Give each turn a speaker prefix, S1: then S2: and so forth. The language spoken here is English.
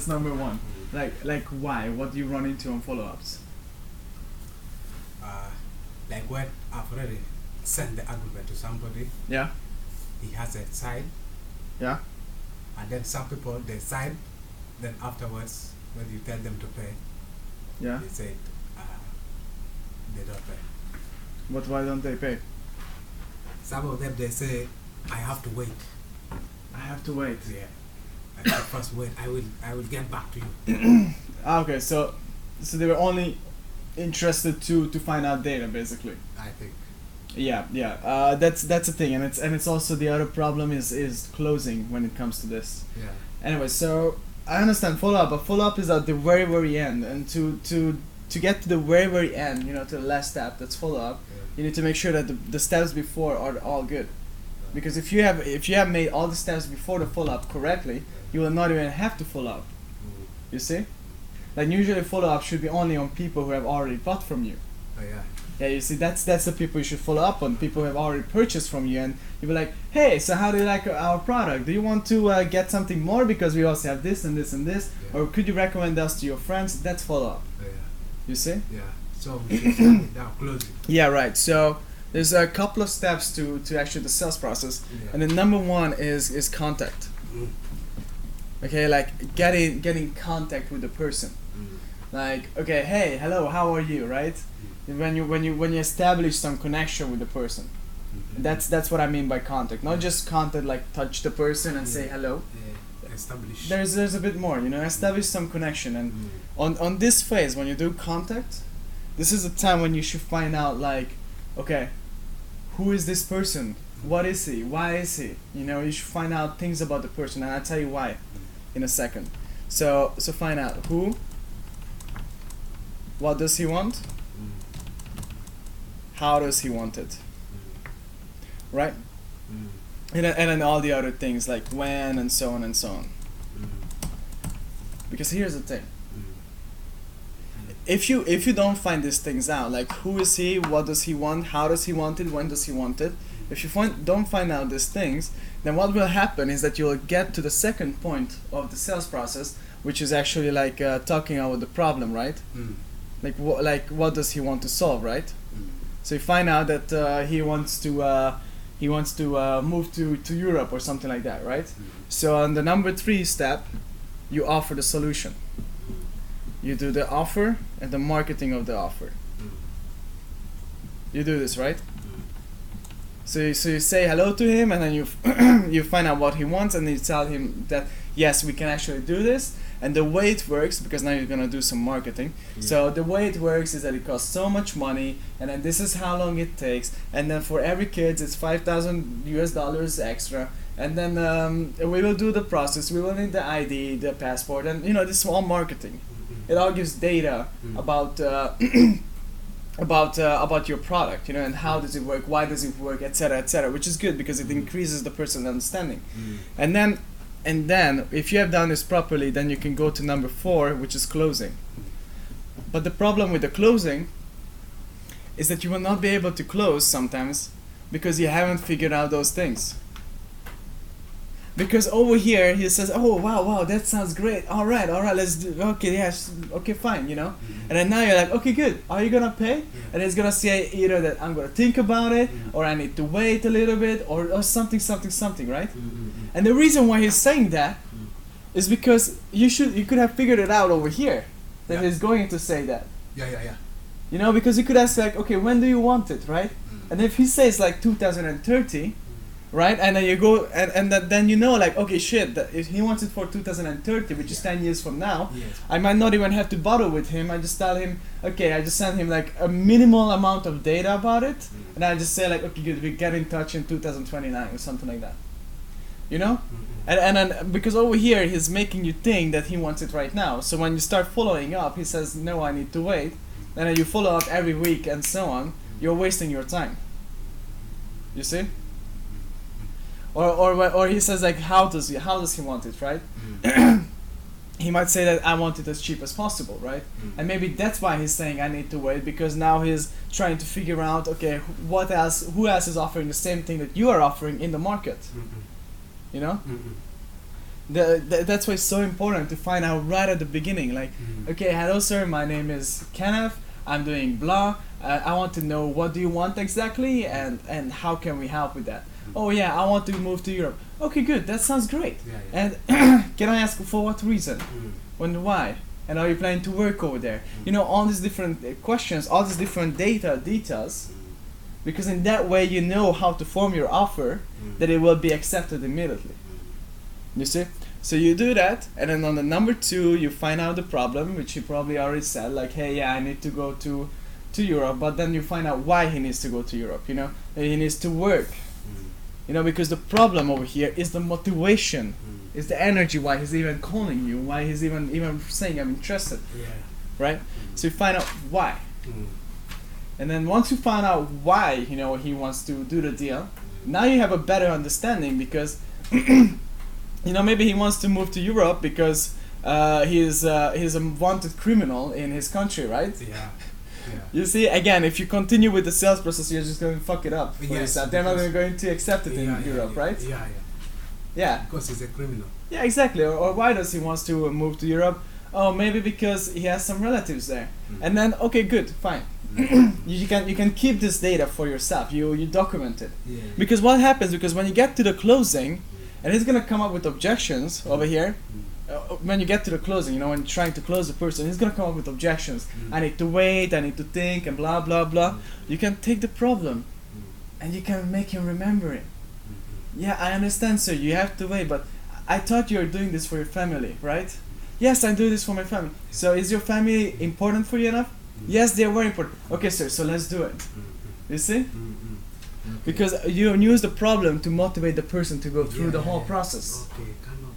S1: that's number one. Like why? What do you run into on follow-ups?
S2: Like when I've already sent the agreement to somebody,
S1: Yeah.
S2: he has a sign,
S1: Yeah.
S2: and then some people they sign, then afterwards when you tell them to pay,
S1: Yeah.
S2: they say they don't pay.
S1: But why don't they pay?
S2: Some of them they say I have to wait.
S1: I have to wait.
S2: Yeah, I have to first wait. I will get back to you.
S1: Okay, so they were only interested to find out data, basically.
S2: I think.
S1: Yeah. That's the thing, and it's also the other problem is closing when it comes to this.
S2: Yeah.
S1: Anyway, so I understand follow-up, but follow-up is at the very, very end, and to get to the very, very end, you know, to the last step, that's follow-up.
S2: Yeah.
S1: You need to make sure that the steps before are all good, because if you have made all the steps before the follow-up correctly, you will not even have to follow up. You see, like usually follow-up should be only on people who have already bought from you.
S2: Oh yeah.
S1: Yeah, you see, that's the people you should follow up on, people who have already purchased from you, and you'll be like, hey, so how do you like our product? Do you want to get something more because we also have this and this and this?
S2: Yeah.
S1: Or could you recommend us to your friends? That's follow-up.
S2: Yeah.
S1: You see?
S2: Yeah. So we should start it down closing.
S1: Yeah, right. So there's a couple of steps to actually the sales process,
S2: Yeah.
S1: and the number one is contact.
S2: Mm.
S1: Okay, like getting contact with the person.
S2: Mm.
S1: Like, okay, hey, hello, how are you, right? When you establish some connection with the person,
S2: Mhm.
S1: that's what I mean by contact. Not just contact like touch the person and say hello.
S2: Yeah. Establish.
S1: There's a bit more, you know, establish some connection. And
S2: Mm.
S1: on this phase, when you do contact, this is a time when you should find out like, okay, who is this person? What is he? Why is he? You know, you should find out things about the person, and I'll tell you why in a second. So find out who, what does he want,
S2: Mm.
S1: how does he want it, right?
S2: Mm.
S1: And then all the other things like when and so on and so on.
S2: Mm.
S1: Because here's the thing.
S2: Mm.
S1: If you don't find these things out, like who is he, what does he want, how does he want it, when does he want it, if you don't find out these things, then what will happen is that you'll get to the second point of the sales process, which is actually like talking about the problem, right?
S2: Mm.
S1: Like what does he want to solve, right?
S2: Mm.
S1: So you find out that he wants to move to Europe or something like that, right?
S2: Mm.
S1: So on the number 3 step, you offer the solution. You do the offer and the marketing of the offer.
S2: Mm.
S1: You do this, right?
S2: Mm.
S1: So you say hello to him, and then you you find out what he wants, and you tell him that yes, we can actually do this. And the way it works, because now you're gonna do some marketing.
S2: Yeah.
S1: So the way it works is that it costs so much money, and then this is how long it takes, and then for every kid it's $5,000 extra, and then we will do the process. We will need the ID, the passport, and you know, this is all marketing.
S2: Mm.
S1: It all gives data
S2: Mm.
S1: about about your product, you know, and how does it work, why does it work, etc., which is good because it increases the person's understanding.
S2: Mm.
S1: And then if you have done this properly, then you can go to number 4, which is closing. But the problem with the closing is that you will not be able to close sometimes because you haven't figured out those things. Because over here he says, oh wow, that sounds great, all right, let's do, okay, yes, okay, fine, you know.
S2: Mm.
S1: And then now you're like, okay, good, are you gonna pay?
S2: Yeah.
S1: And he's gonna say either that I'm gonna think about it,
S2: Mm.
S1: or I need to wait a little bit, or something, right?
S2: Mm.
S1: And the reason why he's saying that
S2: Mm.
S1: is because you could have figured it out over here that
S2: Yeah.
S1: he's going to say that.
S2: Yeah.
S1: You know, because you could ask like, okay, when do you want it, right?
S2: Mm.
S1: And if he says like 2030, right? And then you go and then you know like, okay, shit, that if he wants it for 2030, which is 10 years from now,
S2: Yes.
S1: I might not even have to bother with him. I just tell him, okay, I just send him like a minimal amount of data about it,
S2: Mm.
S1: and I just say like, okay, good, we get in touch in 2029 or something like that. You know?
S2: Mm.
S1: And then because over here he's making you think that he wants it right now. So when you start following up, he says, no, I need to wait. And then you follow up every week and so on. You're wasting your time. You see? Or he says like, how does he want it, right?
S2: Mm.
S1: He might say that I want it as cheap as possible, right?
S2: Mm.
S1: And maybe that's why he's saying I need to wait, because now he's trying to figure out, okay, who else is offering the same thing that you are offering in the market,
S2: Mm.
S1: you know?
S2: Mm.
S1: That's why it's so important to find out right at the beginning. Like, okay, hello sir, my name is Kenneth. I'm doing blah. I want to know what do you want exactly, and how can we help with that? Oh yeah, I want to move to Europe. Okay, good. That sounds great. And can I ask for what reason? When, why? And are you planning to work over there? You know, all these different questions, all these different details, because in that way you know how to form your offer that it will be accepted immediately. You see? So you do that, and then on the number 2 you find out the problem, which you probably already said, like, hey, yeah, I need to go to Europe, but then you find out why he needs to go to Europe, you know? He needs to work. You know, because the problem over here is the motivation, is the energy why he's even calling you, why he's even saying I'm interested. Right? So you find out why. And then once you find out why, you know, he wants to do the deal, now you have a better understanding, because you know, maybe he wants to move to Europe because he's a wanted criminal in his country, right? You see, again, if you continue with the sales process, you're just going to fuck it up for yourself. They're not going to accept it in Europe, right? Yeah.
S2: Because he's a criminal.
S1: Yeah, exactly. Or why does he wants to move to Europe? Oh, maybe because he has some relatives there. And then, okay, good, fine. you can keep this data for yourself. You document it. Because what happens? Because when you get to the closing, and he's gonna come up with objections over here. When you get to the closing, you know, when you're trying to close the person, he's gonna come up with objections. I need to wait, I need to think, and blah blah blah. You can take the problem, and you can make him remember it. Yeah, I understand, sir. You have to wait, but I thought you were doing this for your family, right? Yes, I do this for my family. So is your family important for you enough? Yes, they are very important. Okay, sir. So let's do it. You see? Because you use the problem to motivate the person to go through the whole process.
S2: Okay,